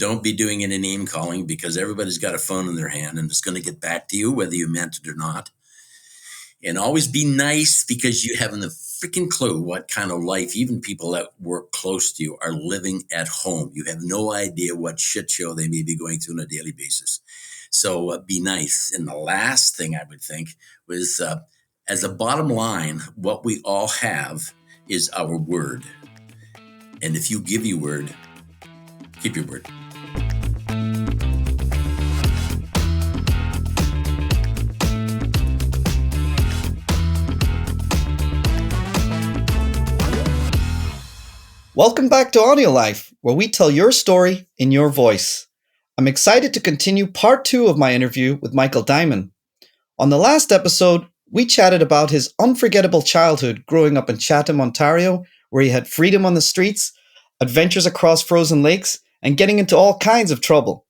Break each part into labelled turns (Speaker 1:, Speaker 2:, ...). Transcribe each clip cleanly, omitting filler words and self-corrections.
Speaker 1: Don't be doing any name calling because everybody's got a phone in their hand and it's going to get back to you whether you meant it or not. And always be nice because you haven't a freaking clue what kind of life even people that work close to you are living at home. You have no idea what shit show they may be going through on a daily basis. So be nice. And the last thing I would think was, as a bottom line, what we all have is our word. And if you give your word, keep your word.
Speaker 2: Welcome back to AudioLife, where we tell your story in your voice. I'm excited to continue part 2 of my interview with Michael Dymond. On the last episode, we chatted about his unforgettable childhood growing up in Chatham, Ontario, where he had freedom on the streets, adventures across frozen lakes, and getting into all kinds of trouble.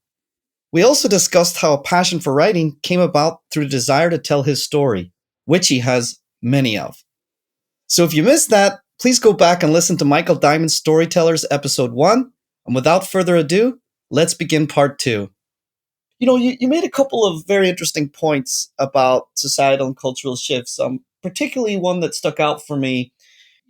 Speaker 2: We also discussed how a passion for writing came about through the desire to tell his story, which he has many of. So if you missed that, please go back and listen to Michael Dymond's Storytellers episode 1. And without further ado, let's begin part 2. You made a couple of very interesting points about societal and cultural shifts, particularly one that stuck out for me.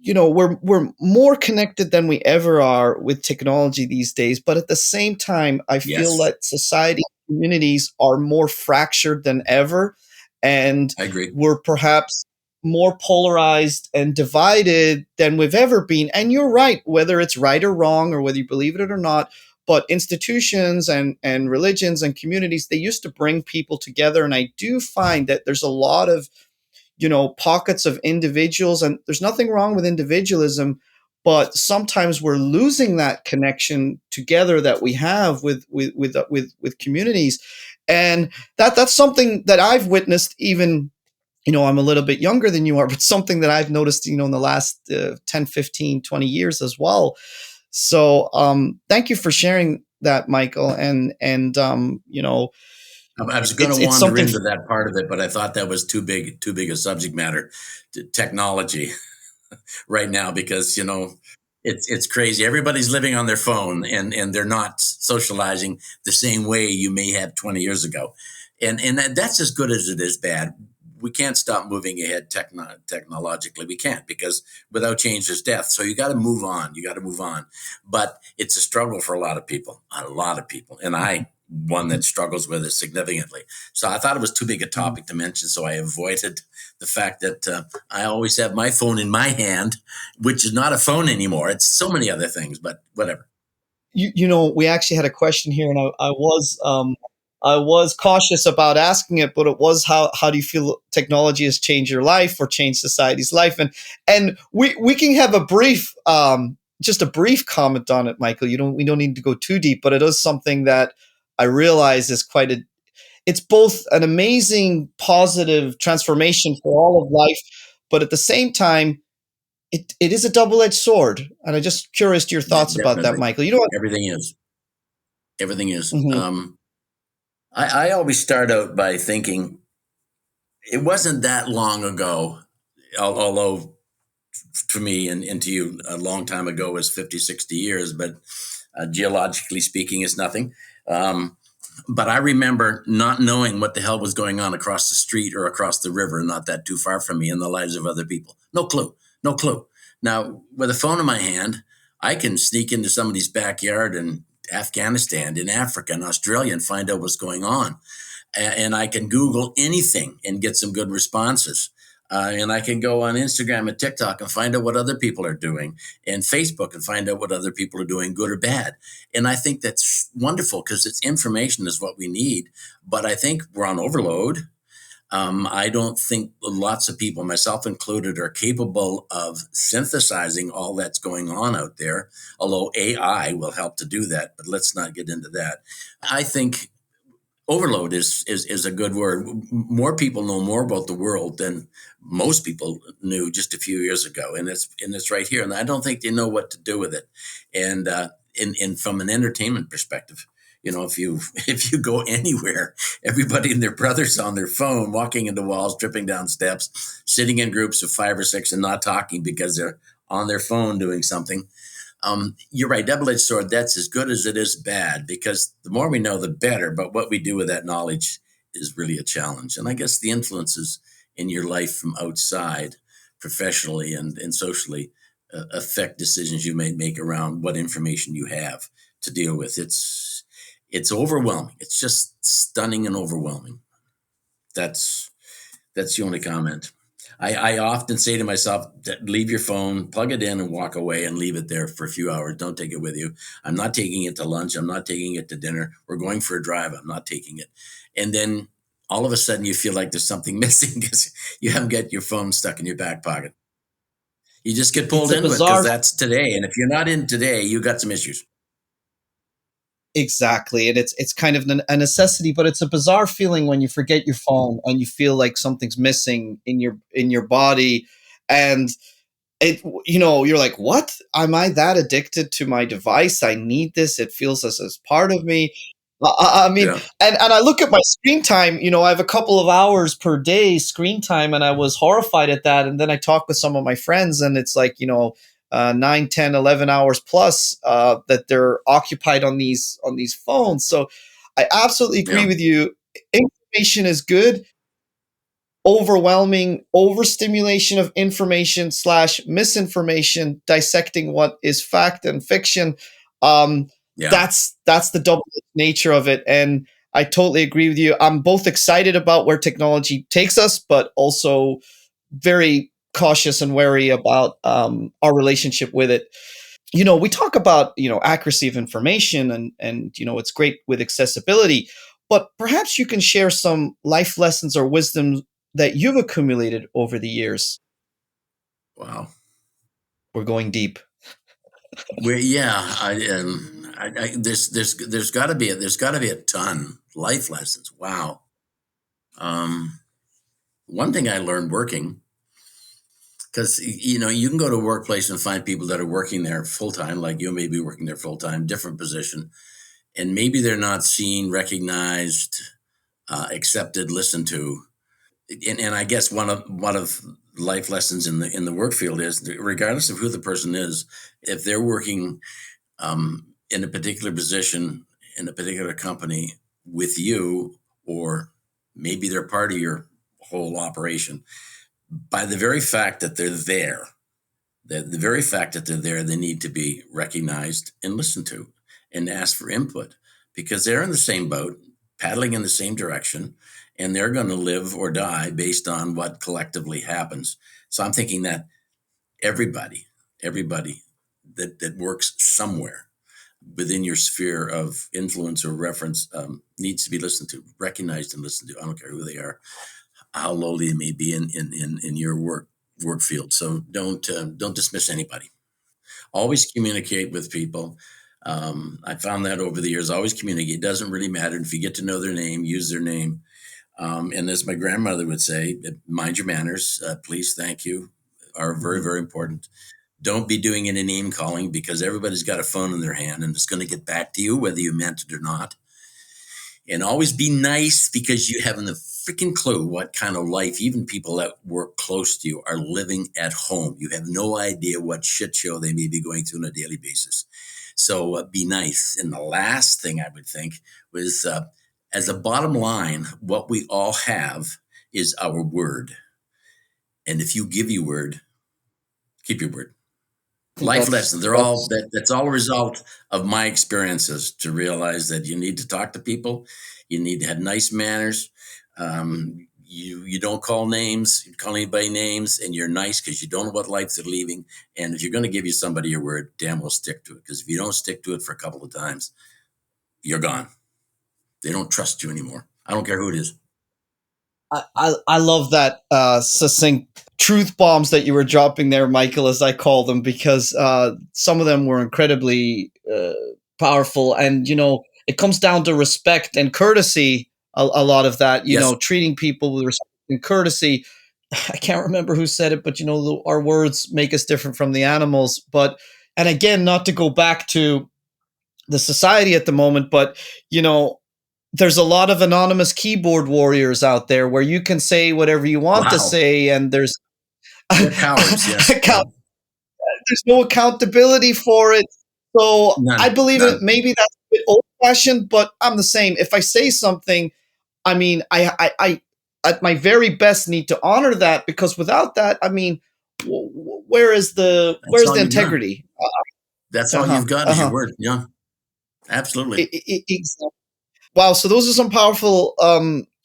Speaker 2: We're more connected than we ever are with technology these days, but at the same time, I feel that society and communities are more fractured than ever. And
Speaker 1: I agree.
Speaker 2: We're perhaps more polarized and divided than we've ever been. And you're right, whether it's right or wrong or whether you believe it or not, but institutions and religions and communities, they used to bring people together. And I do find that there's a lot of, pockets of individuals, and there's nothing wrong with individualism, but sometimes we're losing that connection together that we have with communities. And that's something that I've witnessed even. I'm a little bit younger than you are, but something that I've noticed, in the last 10, 15, 20 years as well. So thank you for sharing that, Michael. And
Speaker 1: I was going to wander into that part of it, but I thought that was too big a subject matter to technology right now, because, it's crazy. Everybody's living on their phone and they're not socializing the same way you may have 20 years ago. And that's as good as it is bad. We can't stop moving ahead technologically. We can't, because without change there's death. So you got to move on. But it's a struggle for a lot of people. And I, one that struggles with it significantly. So I thought it was too big a topic to mention. So I avoided the fact that I always have my phone in my hand, which is not a phone anymore. It's so many other things, but whatever.
Speaker 2: We actually had a question here, and I was cautious about asking it, but it was how do you feel technology has changed your life or changed society's life? And we can have a brief just a brief comment on it, Michael. We don't need to go too deep, but it is something that I realize is it's both an amazing positive transformation for all of life, but at the same time, it is a double-edged sword. And I'm just curious to your thoughts about that, Michael.
Speaker 1: Everything is.
Speaker 2: Mm-hmm.
Speaker 1: I always start out by thinking it wasn't that long ago, although to me and to you, a long time ago was 50, 60 years, but geologically speaking, it's nothing. But I remember not knowing what the hell was going on across the street or across the river, not that too far from me, in the lives of other people. No clue. Now, with a phone in my hand, I can sneak into somebody's backyard in Afghanistan, in Africa, in Australia, and find out what's going on. And I can Google anything and get some good responses. And I can go on Instagram and TikTok and find out what other people are doing, and Facebook and find out what other people are doing, good or bad. And I think that's wonderful, because it's information is what we need. But I think we're on overload. I don't think lots of people, myself included, are capable of synthesizing all that's going on out there, although AI will help to do that. But let's not get into that. I think overload is a good word. More people know more about the world than most people knew just a few years ago, and it's right here. And I don't think they know what to do with it. And from an entertainment perspective, if you go anywhere, everybody and their brother's on their phone, walking into walls, tripping down steps, sitting in groups of 5 or 6 and not talking because they're on their phone doing something. You're right, double-edged sword. That's as good as it is bad, because the more we know, the better. But what we do with that knowledge is really a challenge. And I guess the influences in your life from outside, professionally and socially, affect decisions you may make around what information you have to deal with. It's overwhelming. It's just stunning and overwhelming. That's that's the only comment. I often say to myself, leave your phone, plug it in, and walk away and leave it there for a few hours. Don't take it with you. I'm not taking it to lunch. I'm not taking it to dinner. We're going for a drive. I'm not taking it. And then all of a sudden you feel like there's something missing because you haven't got your phone stuck in your back pocket. You just get
Speaker 2: It's
Speaker 1: pulled
Speaker 2: a
Speaker 1: into it because
Speaker 2: bizarre.
Speaker 1: that's today. And if you're not in today, you got some issues.
Speaker 2: Exactly, and it's kind of a necessity, but it's a bizarre feeling when you forget your phone and you feel like something's missing in your body, and it you're like, what, am I that addicted to my device? I need this. It feels as part of me. I mean,
Speaker 1: Yeah.
Speaker 2: and I look at my screen time. I have a couple of hours per day screen time, and I was horrified at that. And then I talked with some of my friends, and it's like 9, 10, 11 hours plus that they're occupied on these phones. So I absolutely agree
Speaker 1: Yeah.
Speaker 2: with you. Information is good. Overwhelming overstimulation of information slash misinformation, dissecting what is fact and fiction. Um,
Speaker 1: Yeah.
Speaker 2: that's the double nature of it, and I totally agree with you. I'm both excited about where technology takes us, but also very cautious and wary about our relationship with it. We talk about accuracy of information, and it's great with accessibility, but perhaps you can share some life lessons or wisdom that you've accumulated over the years.
Speaker 1: Wow.
Speaker 2: We're going deep.
Speaker 1: Well, yeah, there's got to be a ton life lessons. Wow. Um, One thing I learned working, because you can go to a workplace and find people that are working there full time, like you may be working there full time, different position, and maybe they're not seen, recognized, accepted, listened to. And I guess one of life lessons in the work field is, regardless of who the person is, if they're working in a particular position in a particular company with you, or maybe they're part of your whole operation, by the very fact that they're there, the very fact that they're there, they need to be recognized and listened to and asked for input, because they're in the same boat, paddling in the same direction, and they're going to live or die based on what collectively happens. So I'm thinking that everybody that works somewhere within your sphere of influence or reference needs to be listened to, recognized, and listened to. I don't care who they are, how lowly they may be in your work field. So don't dismiss anybody. Always communicate with people. I found that over the years. Always communicate. It doesn't really matter if you get to know their name, use their name. And as my grandmother would say, mind your manners. Please, thank you, are very,
Speaker 2: Mhm.
Speaker 1: very important. Don't be doing any name calling, because everybody's got a phone in their hand and it's going to get back to you whether you meant it or not. And always be nice, because you haven't a freaking clue what kind of life even people that work close to you are living at home. You have no idea what shit show they may be going through on a daily basis. So be nice. And the last thing I would think was, as a bottom line, what we all have is our word. And if you give your word, keep your word. Life
Speaker 2: That's
Speaker 1: lessons. They're all
Speaker 2: that's
Speaker 1: that's all a result of my experiences, to realize that you need to talk to people, you need to have nice manners. You don't call names, you call anybody names, and you're nice because you don't know what life they're leaving. And if you're going to give you somebody your word, damn well stick to it. Because if you don't stick to it for a couple of times, you're gone. They don't trust you anymore. I don't care who it is.
Speaker 2: I love that succinct truth bombs that you were dropping there, Michael, as I call them, because some of them were incredibly powerful. And it comes down to respect and courtesy. A lot of that,
Speaker 1: Yes.
Speaker 2: treating people with respect and courtesy. I can't remember who said it, but our words make us different from the animals. But and again, not to go back to the society at the moment, but you know, there's a lot of anonymous keyboard warriors out there where you can say whatever you want to
Speaker 1: Wow.
Speaker 2: say, and there's
Speaker 1: They're cowards. Yes. Yeah.
Speaker 2: there's no accountability for it. So I
Speaker 1: None,
Speaker 2: believe it.
Speaker 1: none.
Speaker 2: Maybe that's a bit old fashioned, but I'm the same. If I say something, I mean, I at my very best need to honor that, because without that, I mean,
Speaker 1: That's
Speaker 2: where's
Speaker 1: all
Speaker 2: the
Speaker 1: you got.
Speaker 2: integrity?
Speaker 1: That's
Speaker 2: Uh
Speaker 1: all
Speaker 2: huh.
Speaker 1: you've got
Speaker 2: Uh
Speaker 1: is your
Speaker 2: huh.
Speaker 1: word. Yeah, absolutely.
Speaker 2: Exactly. Wow. So those are some powerful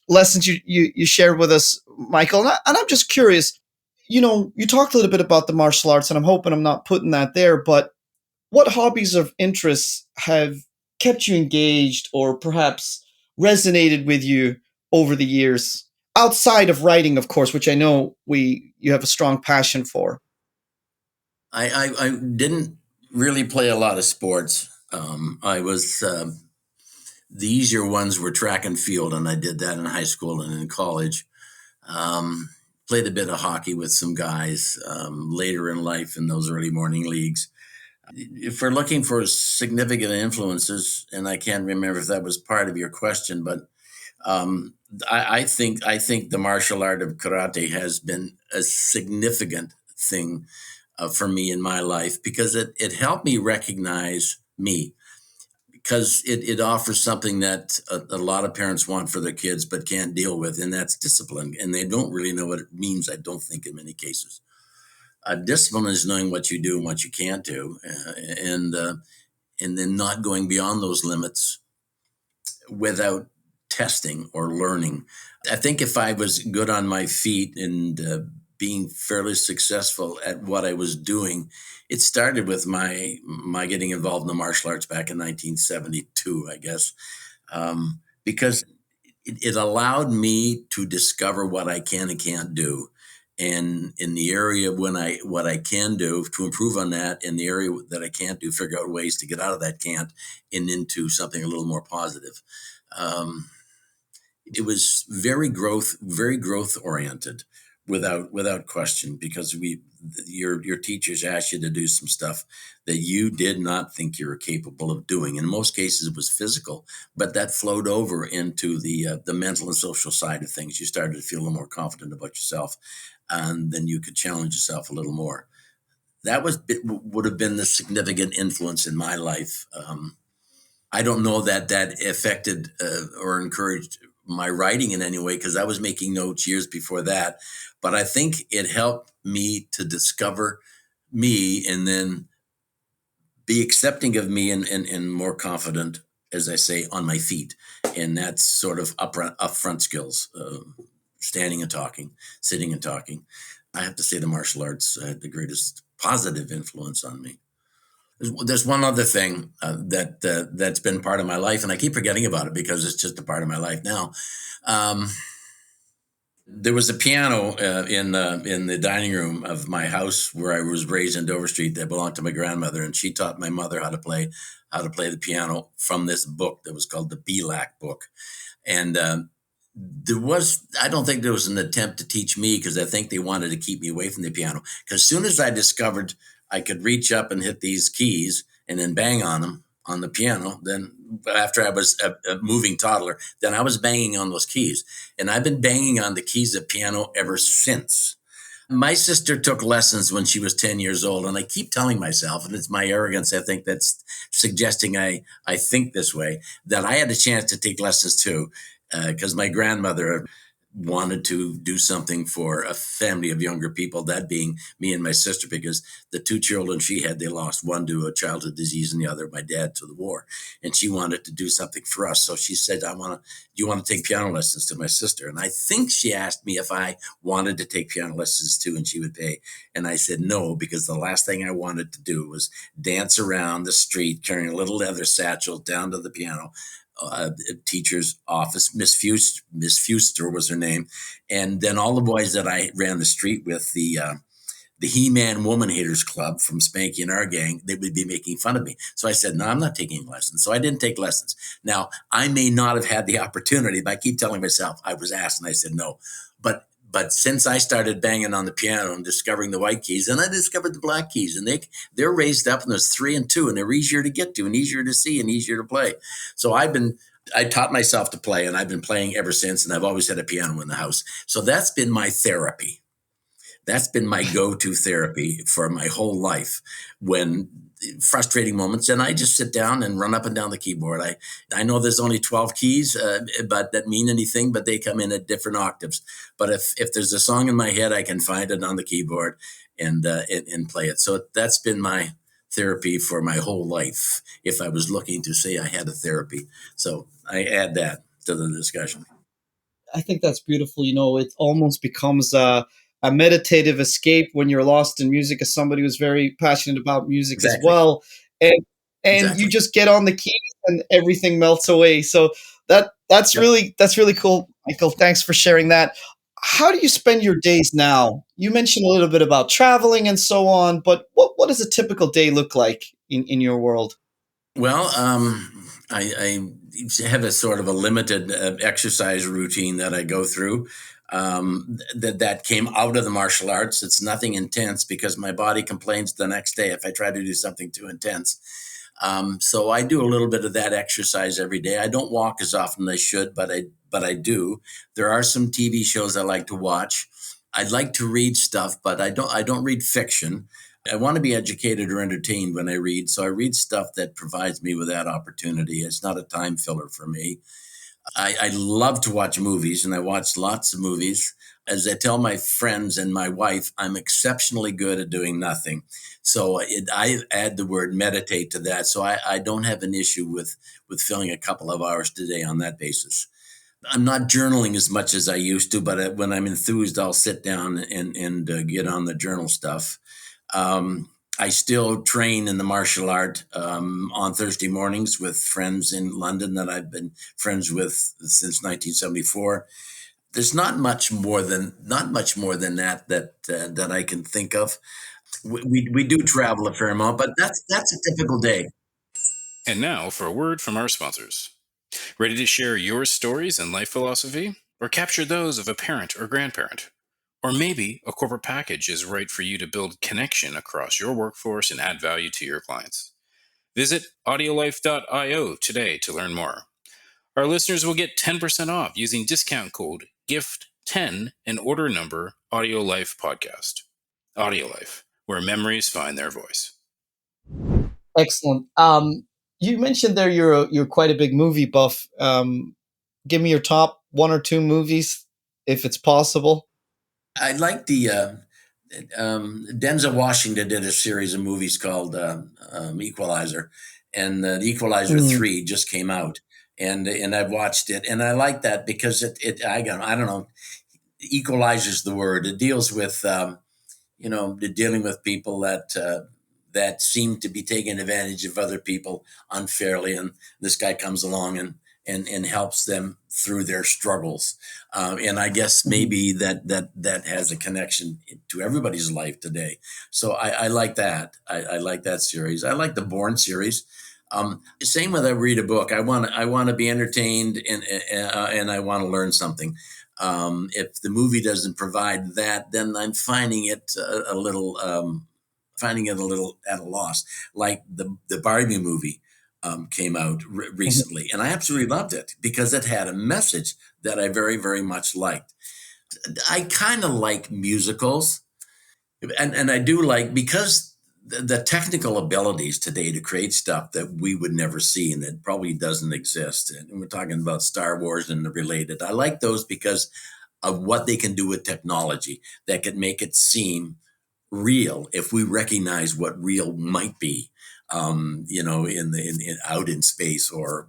Speaker 2: lessons you shared with us, Michael. And I'm just curious. You talked a little bit about the martial arts, and I'm hoping I'm not putting that there, but what hobbies or interests have kept you engaged or perhaps resonated with you over the years outside of writing, of course, which I know we you have a strong passion for?
Speaker 1: I didn't really play a lot of sports. I was the easier ones were track and field, and I did that in high school and in college. Um, Played a bit of hockey with some guys later in life in those early morning leagues. If we're looking for significant influences, and I can't remember if that was part of your question, but um, I think the martial art of karate has been a significant thing for me in my life because it helped me recognize me because it offers something that a lot of parents want for their kids but can't deal with, and that's discipline. And they don't really know what it means, I don't think, in many cases. Discipline is knowing what you do and what you can't do, and then not going beyond those limits without testing or learning. I think if I was good on my feet and being fairly successful at what I was doing, it started with my getting involved in the martial arts back in 1972, I guess, because it allowed me to discover what I can and can't do. And in the area when I what I can do to improve on that, in the area that I can't do, figure out ways to get out of that can't and into something a little more positive. Um, it was very growth oriented, without question, because your teachers asked you to do some stuff that you did not think you were capable of doing. In most cases, it was physical, but that flowed over into the mental and social side of things. You started to feel a little more confident about yourself, and then you could challenge yourself a little more. That would have been the significant influence in my life. I don't know that that affected or encouraged my writing in any way because I was making notes years before that. But I think it helped me to discover me and then be accepting of me and more confident, as I say, on my feet. And that's sort of upfront skills, standing and talking, sitting and talking. I have to say the martial arts had the greatest positive influence on me. There's one other thing that's been part of my life, and I keep forgetting about it because it's just a part of my life now. Um, there was a piano in the dining room of my house where I was raised in Dover Street that belonged to my grandmother, and she taught my mother how to play the piano from this book that was called the Belak book. And I don't think there was an attempt to teach me because I think they wanted to keep me away from the piano. Because as soon as I discovered I could reach up and hit these keys and then bang on them on the piano, then after I was a moving toddler, then I was banging on those keys. And I've been banging on the keys of piano ever since. My sister took lessons when she was 10 years old, and I keep telling myself, and it's my arrogance, I think, that's suggesting I think this way, that I had a chance to take lessons too, because my grandmother wanted to do something for a family of younger people, that being me and my sister, because the two children she had, they lost one to a childhood disease and the other, my dad, to the war. And she wanted to do something for us. So she said, do you want to take piano lessons to my sister? And I think she asked me if I wanted to take piano lessons too, and she would pay. And I said no, because the last thing I wanted to do was dance around the street carrying a little leather satchel down to the piano teacher's office. Miss Fuster was her name, and then all the boys that I ran the street with, the He-Man Woman Haters Club from Spanky and our gang, they would be making fun of me. So I said, no, I'm not taking lessons. So I didn't take lessons. Now, I may not have had the opportunity, but I keep telling myself I was asked and I said no. But since I started banging on the piano and discovering the white keys, and I discovered the black keys, and they're raised up, and there's 3 and 2, and they're easier to get to, and easier to see, and easier to play. So I taught myself to play, and I've been playing ever since, and I've always had a piano in the house. So that's been my therapy. That's been my go-to therapy for my whole life. When frustrating moments, and I just sit down and run up and down the keyboard. I know there's only 12 keys, but that mean anything, but they come in at different octaves. But if there's a song in my head, I can find it on the keyboard and play it. So that's been my therapy for my whole life. If I was looking to say I had a therapy, so I add that to the discussion.
Speaker 2: I think that's beautiful. It almost becomes a meditative escape when you're lost in music, as somebody who's very passionate about music as
Speaker 1: Exactly.
Speaker 2: well. And you
Speaker 1: Exactly.
Speaker 2: just get on the keys and everything melts away. So
Speaker 1: Yep.
Speaker 2: that's really cool, Michael. Thanks for sharing that. How do you spend your days now? You mentioned a little bit about traveling and so on, but what does a typical day look like in your world?
Speaker 1: Well, I have a sort of a limited exercise routine that I go through. That came out of the martial arts. It's nothing intense because my body complains the next day if I try to do something too intense. So I do a little bit of that exercise every day. I don't walk as often as I should, but I do. There are some TV shows I like to watch. I'd like to read stuff, but I don't read fiction. I want to be educated or entertained when I read, so I read stuff that provides me with that opportunity. It's not a time filler for me. I love to watch movies, and I watch lots of movies. As I tell my friends and my wife, I'm exceptionally good at doing nothing. So I add the word meditate to that. So I don't have an issue with filling a couple of hours today on that basis. I'm not journaling as much as I used to, but when I'm enthused, I'll sit down and get on the journal stuff. Um, I still train in the martial art on Thursday mornings with friends in London that I've been friends with since 1974. There's not much more than that I can think of. We do travel a fair amount, but that's a typical day.
Speaker 3: And now for a word from our sponsors. Ready to share your stories and life philosophy? Or capture those of a parent or grandparent? Or maybe a corporate package is right for you to build connection across your workforce and add value to your clients. Visit audiolife.io today to learn more. Our listeners will get 10% off using discount code GIFT10 and order number AudioLife Podcast. AudioLife, where memories find their voice.
Speaker 2: Excellent. You mentioned there you're quite a big movie buff. Give me your top one or two movies, if it's possible.
Speaker 1: I like the Denzel Washington did a series of movies called Equalizer, and the Equalizer
Speaker 2: Mm.
Speaker 1: 3 just came out, and I've watched it, and I like that because I don't know, equalizes the word. It deals with dealing with people that seem to be taking advantage of other people unfairly, and this guy comes along and helps them through their struggles. And I guess
Speaker 2: Mhm.
Speaker 1: maybe that has a connection to everybody's life today. So I like that. I like that series. I like the Bourne series. Same with I read a book. I want to be entertained and I want to learn something. If the movie doesn't provide that, then I'm finding it a little at a loss. Like the Barbie movie came out
Speaker 2: Mhm.
Speaker 1: recently, and I absolutely loved it because it had a message that I very very much liked. I kind of like musicals, and I do like because the technical abilities today to create stuff that we would never see and that probably doesn't exist. And we're talking about Star Wars and the related. I like those because of what they can do with technology that could make it seem real if we recognize what real might be, in out in space or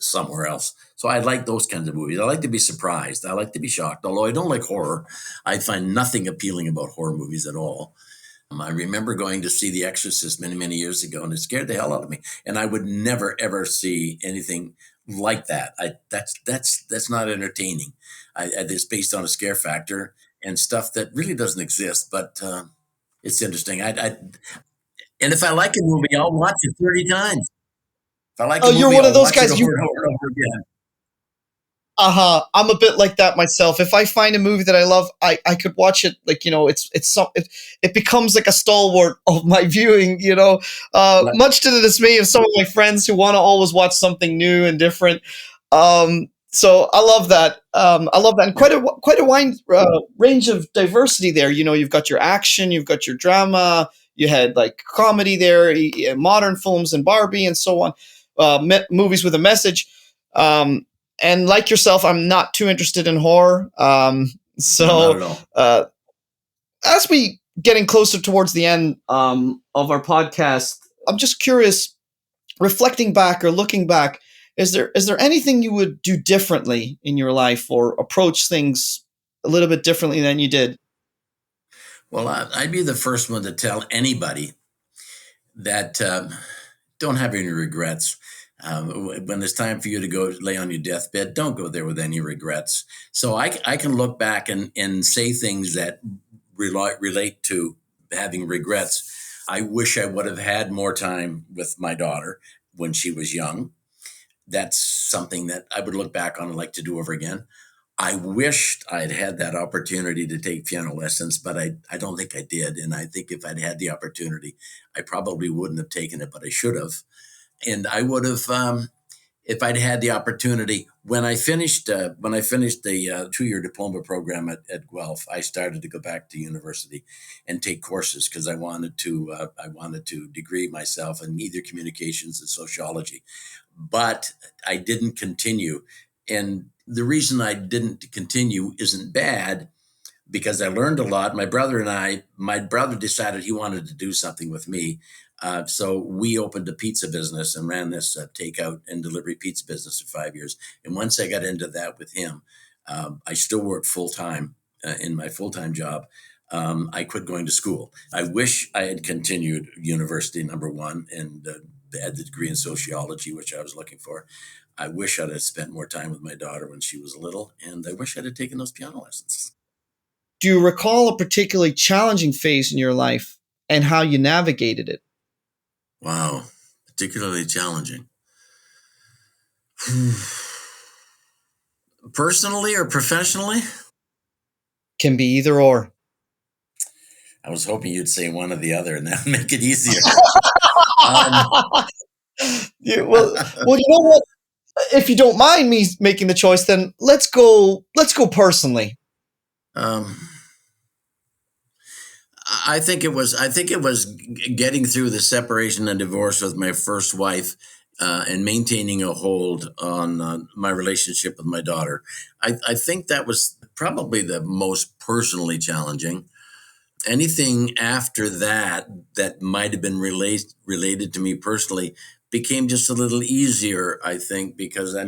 Speaker 1: somewhere else. So I like those kinds of movies. I like to be surprised. I like to be shocked. Although I don't like horror, I find nothing appealing about horror movies at all. I remember going to see The Exorcist many, many years ago, and it scared the hell out of me. And I would never ever see anything like that. That's not entertaining. It's based on a scare factor and stuff that really doesn't exist, but it's interesting. And if I like a movie, I'll watch it 30 times. If I like
Speaker 2: Oh,
Speaker 1: a
Speaker 2: you're
Speaker 1: movie,
Speaker 2: one of
Speaker 1: I'll
Speaker 2: those
Speaker 1: watch it
Speaker 2: guys.
Speaker 1: over and over and over again.
Speaker 2: I'm a bit like that myself. If I find a movie that I love, I could watch it. Like, it becomes like a stalwart of my viewing.
Speaker 1: Right.
Speaker 2: Much to the dismay of some of my friends who want to always watch something new and different. Um, So I love that. I love that, and quite a wide range of diversity there. You know, you've got your action, you've got your drama, you had like comedy there, modern films and Barbie and so on, movies with a message. And like yourself, I'm not too interested in horror.
Speaker 1: No, not
Speaker 2: So
Speaker 1: at all.
Speaker 2: as we getting closer towards the end of our podcast, I'm just curious, reflecting back or looking back, is there anything you would do differently in your life or approach things a little bit differently than you did?
Speaker 1: Well, I'd be the first one to tell anybody that don't have any regrets. When it's time for you to go lay on your deathbed, don't go there with any regrets. So I can look back and say things that relate to having regrets. I wish I would have had more time with my daughter when she was young. That's something that I would look back on and like to do over again. I wished I'd had that opportunity to take piano lessons, but I don't think I did. And I think if I'd had the opportunity, I probably wouldn't have taken it, but I should have. And I would have, if I'd had the opportunity. When I finished the 2-year diploma program at Guelph, I started to go back to university and take courses because I wanted to degree myself in either communications and sociology, but I didn't continue. And the reason I didn't continue isn't bad because I learned a lot. My brother decided he wanted to do something with me. So we opened a pizza business and ran this takeout and delivery pizza business for 5 years. And once I got into that with him, I still worked full time in my full time job. I quit going to school. I wish I had continued university, number one, and had the degree in sociology, which I was looking for. I wish I'd have spent more time with my daughter when she was little, and I wish I'd have taken those piano lessons.
Speaker 2: Do you recall a particularly challenging phase in your life and how you navigated it?
Speaker 1: Wow, particularly challenging. Personally or professionally?
Speaker 2: Can be either or.
Speaker 1: I was hoping you'd say one or the other, and that would make it easier. um,
Speaker 2: Well, you know what? If you don't mind me making the choice, then let's go. Let's go personally.
Speaker 1: um, I think it was. I think it was getting through the separation and divorce with my first wife, and maintaining a hold on my relationship with my daughter. I think that was probably the most personally challenging. Anything after that that might have been related to me personally became just a little easier, I think, because I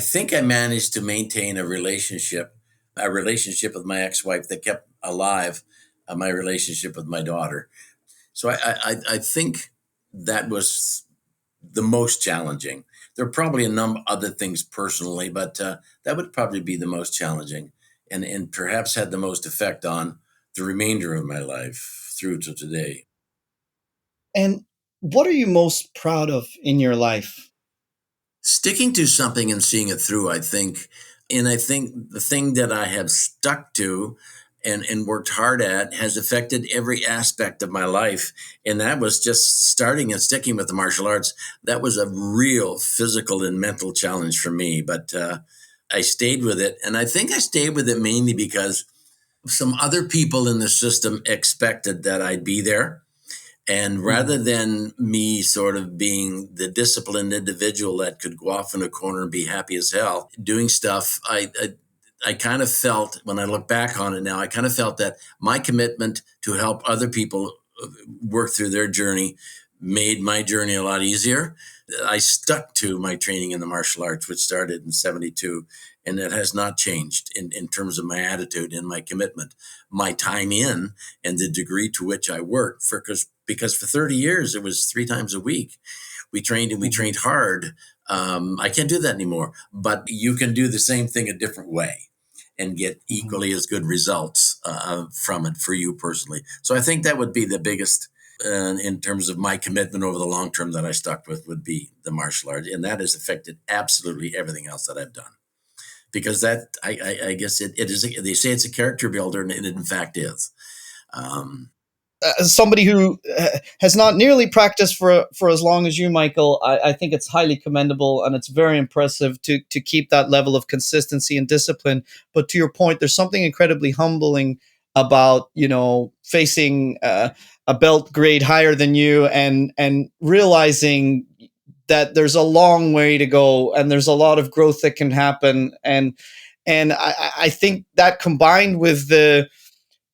Speaker 1: think I managed to maintain a relationship with my ex-wife that kept alive my relationship with my daughter. So I think that was the most challenging. There are probably a number of other things personally, but that would probably be the most challenging, and perhaps had the most effect on the remainder of my life through to today.
Speaker 2: And what are you most proud of in your life?
Speaker 1: Sticking to something and seeing it through, I think. And I think the thing that I have stuck to and worked hard at has affected every aspect of my life. And that was just starting and sticking with the martial arts. That was a real physical and mental challenge for me, but I stayed with it. And I think I stayed with it mainly because some other people in the system expected that I'd be there. And rather than me sort of being the disciplined individual that could go off in a corner and be happy as hell doing stuff, I kind of felt, when I look back on it now, I kind of felt that my commitment to help other people work through their journey made my journey a lot easier. I stuck to my training in the martial arts, which started in 72, and it has not changed in terms of my attitude and my commitment, my time in, and the degree to which I worked. Because for 30 years, it was 3 times a week. We trained and we trained hard. I can't do that anymore, but you can do the same thing a different way and get equally as good results from it for you personally. So I think that would be the biggest in terms of my commitment over the long term that I stuck with would be the martial art. And that has affected absolutely everything else that I've done. Because that, I guess it is, they say it's a character builder, and it in fact is. Um,
Speaker 2: as somebody who has not nearly practiced for as long as you, Michael, I think it's highly commendable and it's very impressive to keep that level of consistency and discipline. But to your point, there's something incredibly humbling about facing a belt grade higher than you and realizing that there's a long way to go and there's a lot of growth that can happen and I think that combined with the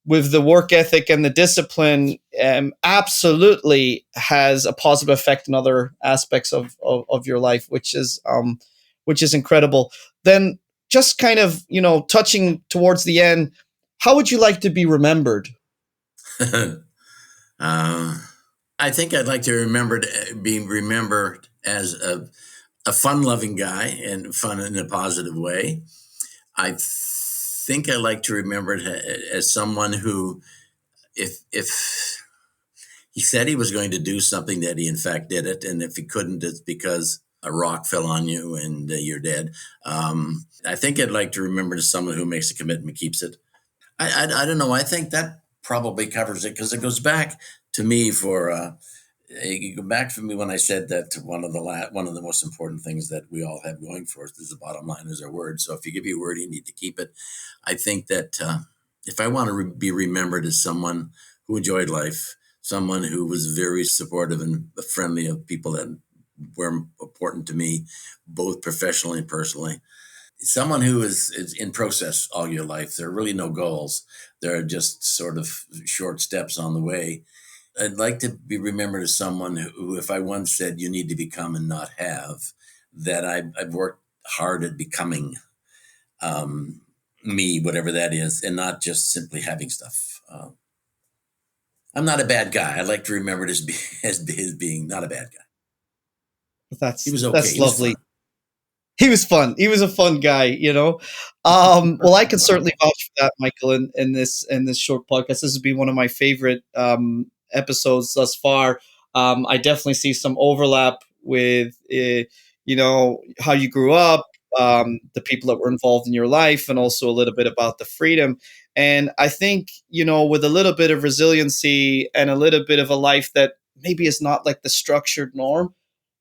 Speaker 2: work ethic and the discipline absolutely has a positive effect in other aspects of your life, which is incredible. Then just kind of, touching towards the end, how would you like to be remembered?
Speaker 1: I think I'd like to be remembered as a fun-loving guy and fun in a positive way. I think I like to remember it as someone who, if he said he was going to do something, that he in fact did it, and if he couldn't, it's because a rock fell on you and you're dead. I think I'd like to remember as someone who makes a commitment, keeps it. I don't know. I think that probably covers it because it goes back to me for. You go back for me when I said that one of the most important things that we all have going for us is the bottom line is our word. So if you give your word, you need to keep it. I think that if I want to be remembered as someone who enjoyed life, someone who was very supportive and friendly of people that were important to me, both professionally and personally, someone who is in process all your life. There are really no goals. There are just sort of short steps on the way. I'd like to be remembered as someone who, if I once said you need to become and not have, that I've worked hard at becoming me, whatever that is, and not just simply having stuff. I'm not a bad guy. I like to remember it as being not a bad guy. He was okay.
Speaker 2: That's
Speaker 1: He was
Speaker 2: lovely.
Speaker 1: fun.
Speaker 2: He was fun. He was a fun guy. Well, I can certainly vouch for that, Michael. In this short podcast, this has been one of my favorite episodes thus far. I definitely see some overlap with how you grew up, the people that were involved in your life, and also a little bit about the freedom. And I think with a little bit of resiliency and a little bit of a life that maybe is not like the structured norm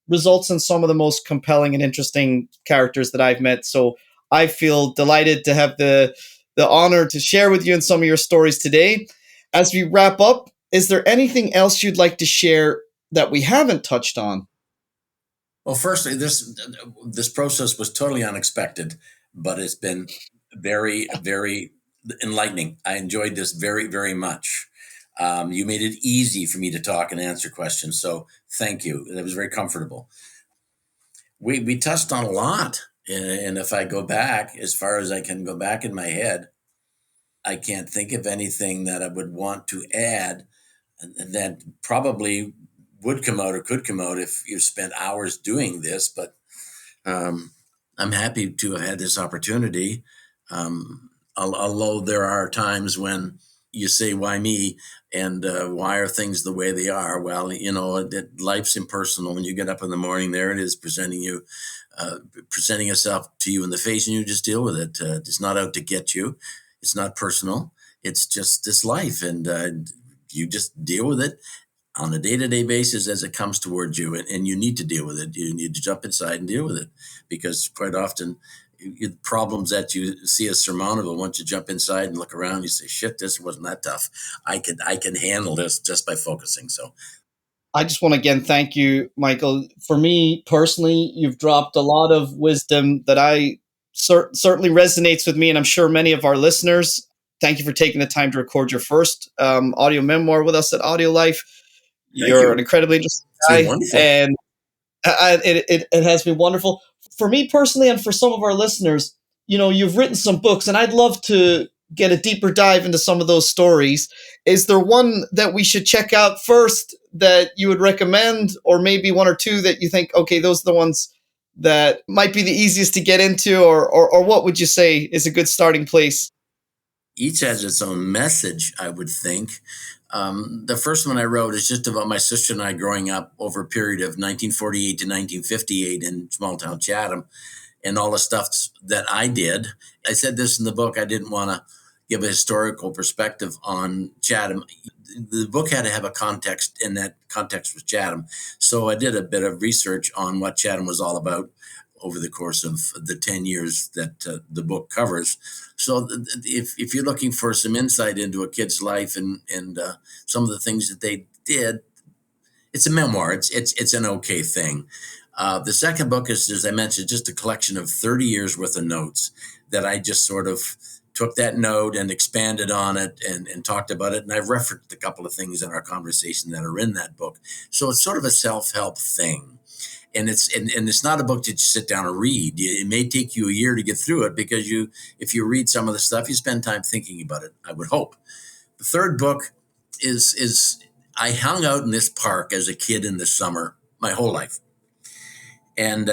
Speaker 2: results in some of the most compelling and interesting characters that I've met. So I feel delighted to have the honor to share with you in some of your stories today. As we wrap up, is there anything else you'd like to share that we haven't touched on?
Speaker 1: Well, firstly, this process was totally unexpected, but it's been very, very enlightening. I enjoyed this very, very much. You made it easy for me to talk and answer questions, so thank you. It was very comfortable. We touched on a lot, and if I go back as far as I can go back in my head, I can't think of anything that I would want to add that probably would come out or could come out if you spent hours doing this. But I'm happy to have had this opportunity. Although there are times when you say, why me? And why are things the way they are? Well, life's impersonal. When you get up in the morning, there it is presenting itself to you in the face, and you just deal with it. It's not out to get you. It's not personal. It's just this life. And you just deal with it on a day-to-day basis as it comes towards you, and you need to deal with it. You need to jump inside and deal with it, because quite often problems that you see as surmountable, once you jump inside and look around, you say, shit, this wasn't that tough. I can handle this just by focusing. So
Speaker 2: I just want to again thank you, Michael. For me personally, you've dropped a lot of wisdom that I certainly resonates with me, and I'm sure many of our listeners. Thank you for taking the time to record your first audio memoir with us at AudioLife.
Speaker 1: thank
Speaker 2: You're an
Speaker 1: you.
Speaker 2: incredibly interesting
Speaker 1: It's been
Speaker 2: guy,
Speaker 1: wonderful.
Speaker 2: and it has been wonderful for me personally, and for some of our listeners. You've written some books, and I'd love to get a deeper dive into some of those stories. Is there one that we should check out first that you would recommend, or maybe one or two that you think, okay, those are the ones that might be the easiest to get into, or what would you say is a good starting place?
Speaker 1: Each has its own message, I would think. The first one I wrote is just about my sister and I growing up over a period of 1948 to 1958 in small town Chatham, and all the stuff that I did. I said this in the book. I didn't want to give a historical perspective on Chatham. The book had to have a context, and that context was Chatham. So I did a bit of research on what Chatham was all about over the course of the 10 years that the book covers. So if you're looking for some insight into a kid's life and some of the things that they did, it's a memoir. It's an okay thing. The second book is, as I mentioned, just a collection of 30 years worth of notes that I just sort of took that note and expanded on it and talked about it. And I've referenced a couple of things in our conversation that are in that book. So it's sort of a self-help thing. And it's not a book that you sit down and read. It may take you a year to get through it because if you read some of the stuff, you spend time thinking about it, I would hope. The third book is I hung out in this park as a kid in the summer my whole life. And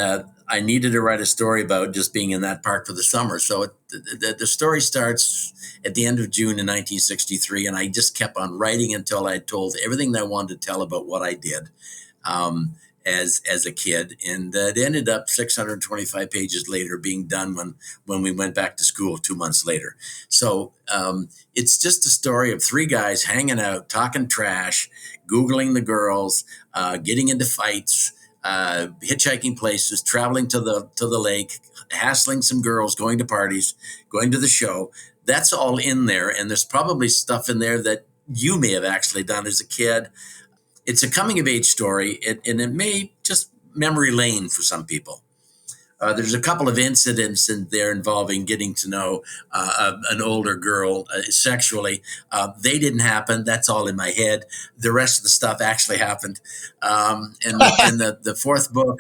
Speaker 1: I needed to write a story about just being in that park for the summer. So the story starts at the end of June in 1963, and I just kept on writing until I told everything that I wanted to tell about what I did as a kid. And it ended up 625 pages later being done when we went back to school 2 months later. So it's just a story of three guys hanging out, talking trash, Googling the girls, getting into fights, hitchhiking places, traveling to the lake, hassling some girls, going to parties, going to the show. That's all in there. And there's probably stuff in there that you may have actually done as a kid. It's a coming of age story, and it may just memory lane for some people. There's a couple of incidents in there involving getting to know an older girl sexually. They didn't happen. That's all in my head. The rest of the stuff actually happened. And the fourth book,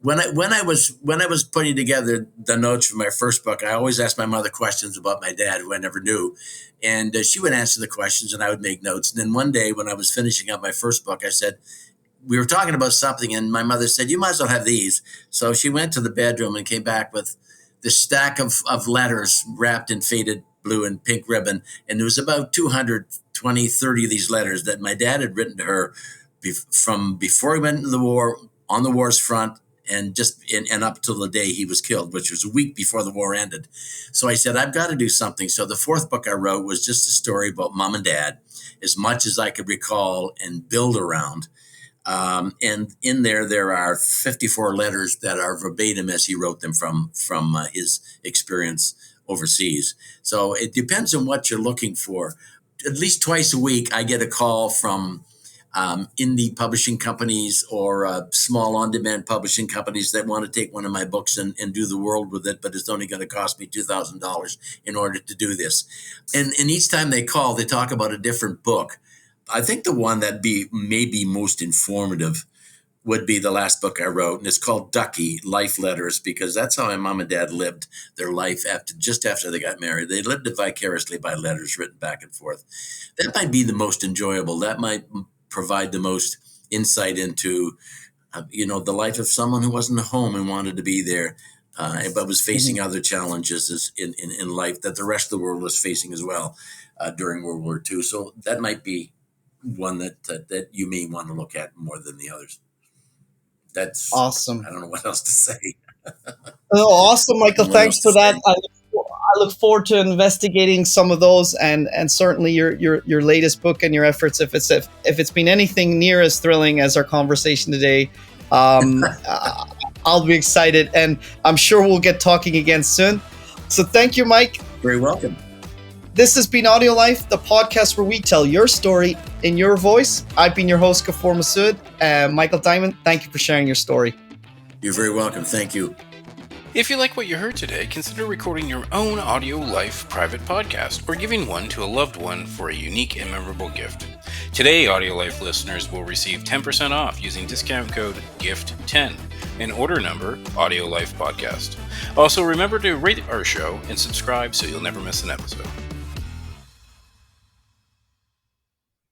Speaker 1: when I was putting together the notes for my first book, I always asked my mother questions about my dad, who I never knew, and she would answer the questions, and I would make notes. And then one day, when I was finishing up my first book, I said, we were talking about something, and my mother said, you might as well have these. So she went to the bedroom and came back with this stack of letters wrapped in faded blue and pink ribbon. And there was about 220, 30 of these letters that my dad had written to her from before he went into the war, on the war's front, and up till the day he was killed, which was a week before the war ended. So I said, I've got to do something. So the fourth book I wrote was just a story about mom and dad, as much as I could recall and build around. And in there are 54 letters that are verbatim as he wrote them from his experience overseas. So it depends on what you're looking for. At least twice a week, I get a call from indie publishing companies or small on-demand publishing companies that want to take one of my books and do the world with it, but it's only going to cost me $2,000 in order to do this. And each time they call, they talk about a different book. I think the one that may be most informative would be the last book I wrote, and it's called Ducky, Life Letters, because that's how my mom and dad lived their life just after they got married. They lived it vicariously by letters written back and forth. That might be the most enjoyable. That might provide the most insight into, the life of someone who wasn't at home and wanted to be there, but was facing other challenges in life that the rest of the world was facing as well during World War II. So that might be one that you may want to look at more than the others. That's
Speaker 2: awesome.
Speaker 1: I don't know what else to say.
Speaker 2: Oh, awesome, Michael. Thanks for that. I look forward to investigating some of those, and certainly your latest book and your efforts. If it's been anything near as thrilling as our conversation today, I'll be excited, and I'm sure we'll get talking again soon. So thank you, Mike.
Speaker 1: Very welcome.
Speaker 2: This has been AudioLife, the podcast where we tell your story in your voice. I've been your host, Gafour Masood. Michael Dymond, thank you for sharing your story.
Speaker 1: You're very welcome. Thank you.
Speaker 3: If you like what you heard today, consider recording your own AudioLife private podcast or giving one to a loved one for a unique and memorable gift. Today, AudioLife listeners will receive 10% off using discount code GIFT10 and order number AudioLife Podcast. Also, remember to rate our show and subscribe so you'll never miss an episode.